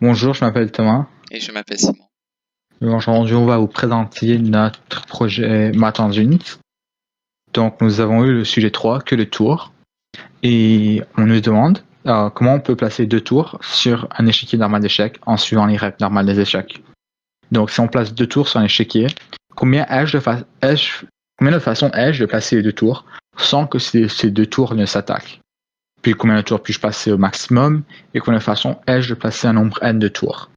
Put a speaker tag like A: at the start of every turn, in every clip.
A: Bonjour, je m'appelle Thomas.
B: Et je m'appelle Simon.
A: Aujourd'hui, on va vous présenter notre projet Math en Unit. Donc, nous avons eu le sujet 3, que le tour. Et on nous demande comment on peut placer deux tours sur un échiquier normal d'échecs en suivant les règles normales des échecs. Donc, si on place deux tours sur un échiquier, combien de façons ai-je de placer les deux tours sans que ces deux tours ne s'attaquent? Puis, combien de tours puis-je passer au maximum? Et combien de façons ai-je de placer un nombre n de tours?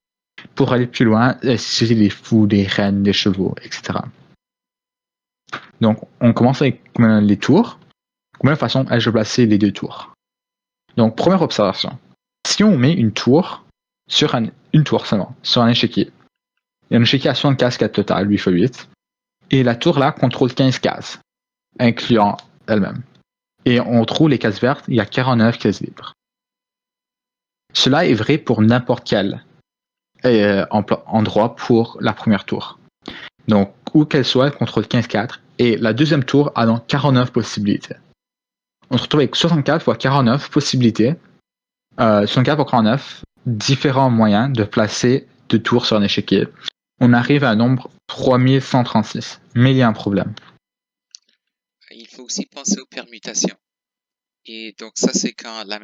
A: Pour aller plus loin, c'est des fous, des reines, des chevaux, etc. Donc, on commence avec les tours. Combien de façons ai-je de placer les deux tours? Donc, première observation. Si on met une tour sur une tour seulement, sur un échiquier, il y a un échiquier à 75 cases total, 8 x 8, et la tour là contrôle 15 cases, incluant elle-même. Et on trouve les cases vertes, il y a 49 cases libres. Cela est vrai pour n'importe quel endroit pour la première tour. Donc, où qu'elle soit, elle contrôle 15-4. Et la deuxième tour a donc 49 possibilités. On se retrouve avec 64 fois 49 possibilités. 64 fois 49, différents moyens de placer deux tours sur un échiquier. On arrive à un nombre 3136. Mais il y a un problème.
B: Il faut aussi penser aux permutations. Et donc ça, c'est quand la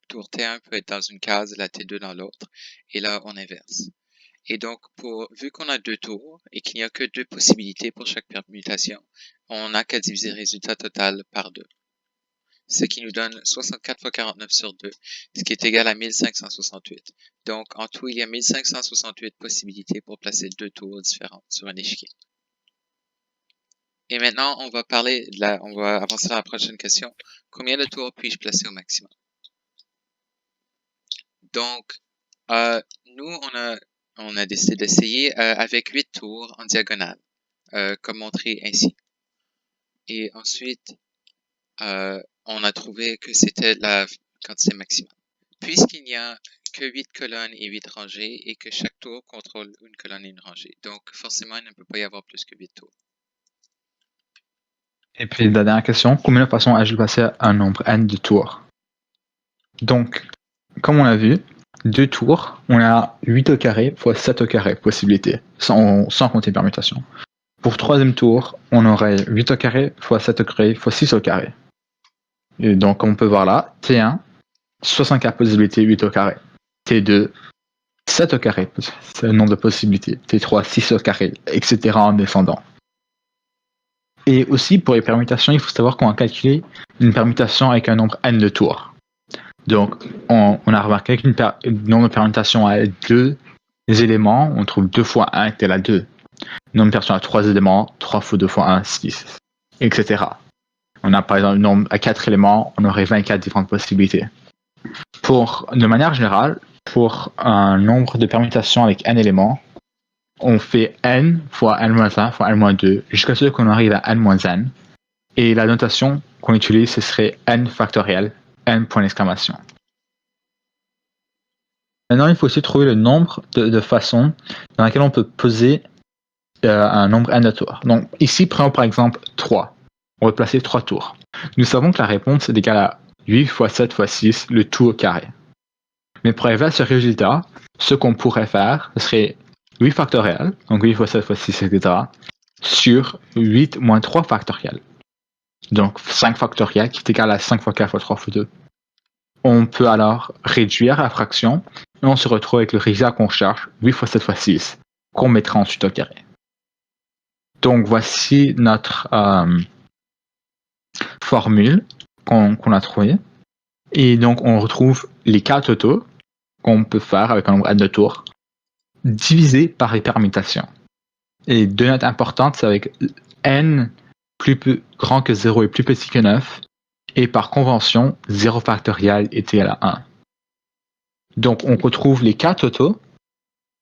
B: tour T1 peut être dans une case et la T2 dans l'autre. Et là, on inverse. Et donc, vu qu'on a deux tours et qu'il n'y a que deux possibilités pour chaque permutation, on n'a qu'à diviser le résultat total par 2. Ce qui nous donne 64 fois 49 sur 2, ce qui est égal à 1568. Donc, en tout, il y a 1568 possibilités pour placer deux tours différentes sur un échiquier. Et maintenant, on va avancer dans la prochaine question. Combien de tours puis-je placer au maximum? Donc, nous, on a décidé d'essayer avec 8 tours en diagonale, comme montré ainsi. Et ensuite, on a trouvé que c'était la quantité maximale. Puisqu'il n'y a que 8 colonnes et 8 rangées et que chaque tour contrôle une colonne et une rangée. Donc, forcément, il ne peut pas y avoir plus que 8 tours.
A: Et puis la dernière question, combien de façons ai-je de passer un nombre n de tours? Donc, comme on l'a vu, deux tours, on a 8 au carré fois 7 au carré possibilité, sans compter permutation. Pour troisième tour, on aurait 8 au carré fois 7 au carré fois 6 au carré. Et donc, comme on peut voir là, T1, 64 possibilités, 8 au carré. T2, 7 au carré, c'est le nombre de possibilités. T3, 6 au carré, etc. en descendant. Et aussi, pour les permutations, il faut savoir qu'on a calculé une permutation avec un nombre n de tours. Donc, on a remarqué qu'une nombre de permutations à 2 éléments, on trouve 2 fois 1 égale à 2. Nombre de permutations à 3 éléments, 3 fois 2 fois 1, 6, etc. On a par exemple un nombre à 4 éléments, on aurait 24 différentes possibilités. De manière générale, pour un nombre de permutations avec n éléments, on fait n fois n-1 fois n-2 jusqu'à ce qu'on arrive à n-n. Et la notation qu'on utilise, ce serait n factoriel, n point d'exclamation. Maintenant, il faut aussi trouver le nombre de façons dans lesquelles on peut poser un nombre n de tours. Donc ici, prenons par exemple 3. On va placer 3 tours. Nous savons que la réponse est égale à 8 fois 7 fois 6, le tout au carré. Mais pour arriver à ce résultat, ce qu'on pourrait faire, ce serait 8 factoriel, donc 8 fois 7 fois 6, etc., sur 8 moins 3 factoriel. Donc 5 factoriel qui est égal à 5 fois 4 fois 3 fois 2. On peut alors réduire la fraction et on se retrouve avec le résultat qu'on cherche, 8 fois 7 fois 6, qu'on mettra ensuite au carré. Donc voici notre formule qu'on a trouvée. Et donc on retrouve les cas totaux qu'on peut faire avec un nombre n de tours divisé par les permutations. Et deux notes importantes, c'est avec n plus grand que 0 et plus petit que 9, et par convention, 0 factoriel est égal à 1. Donc on retrouve les cas totaux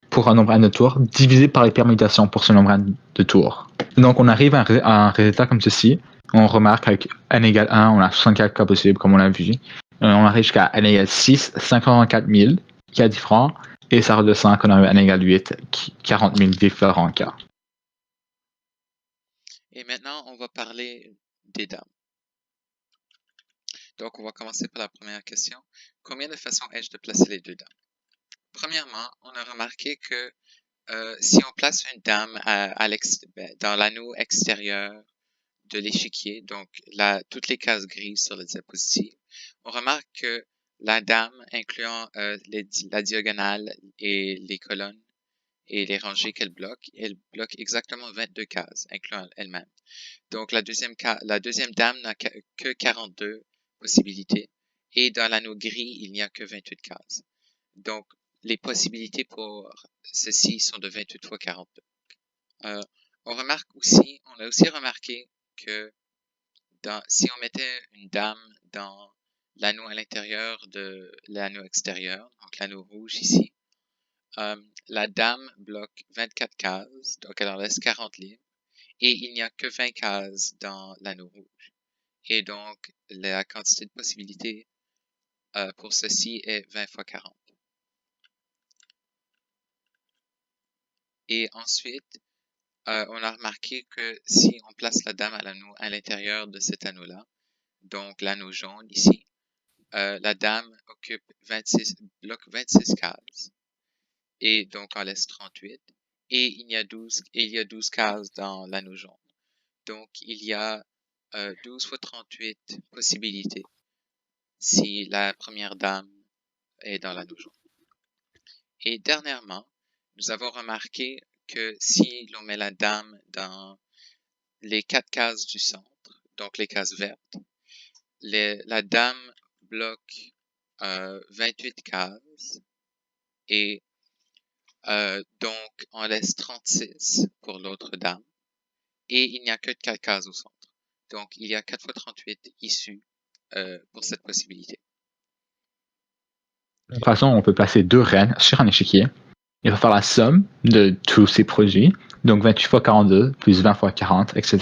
A: pour un nombre n de tours divisé par les permutations pour ce nombre n de tours. Donc on arrive à un résultat comme ceci. On remarque avec n égale 1, on a 64 cas possibles comme on l'a vu. On arrive jusqu'à n égale 6, 54 000 cas différents. Et ça redescend qu'on a n égale 8, 40 000 différents cas.
B: Et maintenant, on va parler des dames. Donc, on va commencer par la première question. Combien de façons ai-je de placer les deux dames? Premièrement, on a remarqué que si on place une dame dans l'anneau extérieur de l'échiquier, donc toutes les cases grises sur la diapositive, on remarque que la dame, incluant la diagonale et les colonnes et les rangées qu'elle bloque exactement 22 cases, incluant elle-même. Donc la deuxième dame n'a que 42 possibilités, et dans l'anneau gris, il n'y a que 28 cases. Donc, les possibilités pour ceci sont de 28 fois 42. On a aussi remarqué que si on mettait une dame dans l'anneau à l'intérieur de l'anneau extérieur, donc l'anneau rouge ici, la dame bloque 24 cases, donc elle en laisse 40 libres, et il n'y a que 20 cases dans l'anneau rouge. Et donc, la quantité de possibilités pour ceci est 20 fois 40. Et ensuite, on a remarqué que si on place la dame à l'intérieur de cet anneau-là, donc l'anneau jaune ici, la dame bloque 26 cases, et donc en laisse 38, et il y a 12 cases dans l'anneau jaune. Donc, il y a 12 fois 38 possibilités si la première dame est dans l'anneau jaune. Et dernièrement, nous avons remarqué que si l'on met la dame dans les 4 cases du centre, donc les cases vertes, la dame bloque 28 cases et donc on laisse 36 pour l'autre dame, et il n'y a que 4 cases au centre. Donc il y a 4 fois 38 issues pour cette possibilité.
A: De toute façon, on peut placer 2 reines sur un échiquier. Il va faire la somme de tous ces produits, donc 28 fois 42, plus 20 fois 40, etc.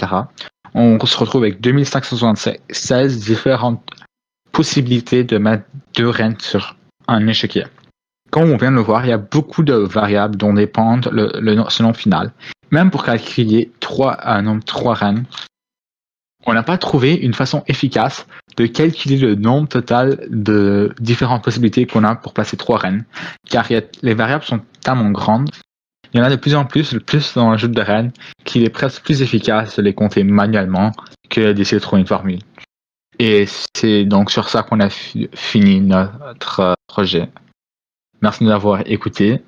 A: On se retrouve avec 2576 différentes possibilités de mettre 2 reines sur un échiquier. Comme on vient de le voir, il y a beaucoup de variables dont dépendent ce nom final. Même pour calculer un nombre 3 reines, on n'a pas trouvé une façon efficace de calculer le nombre total de différentes possibilités qu'on a pour placer 3 reines, car les variables sont tellement grandes. Il y en a de plus en plus dans le jeu de reines, qu'il est presque plus efficace de les compter manuellement que d'essayer de trouver une formule. Et c'est donc sur ça qu'on a fini notre projet. Merci de nous avoir écoutés.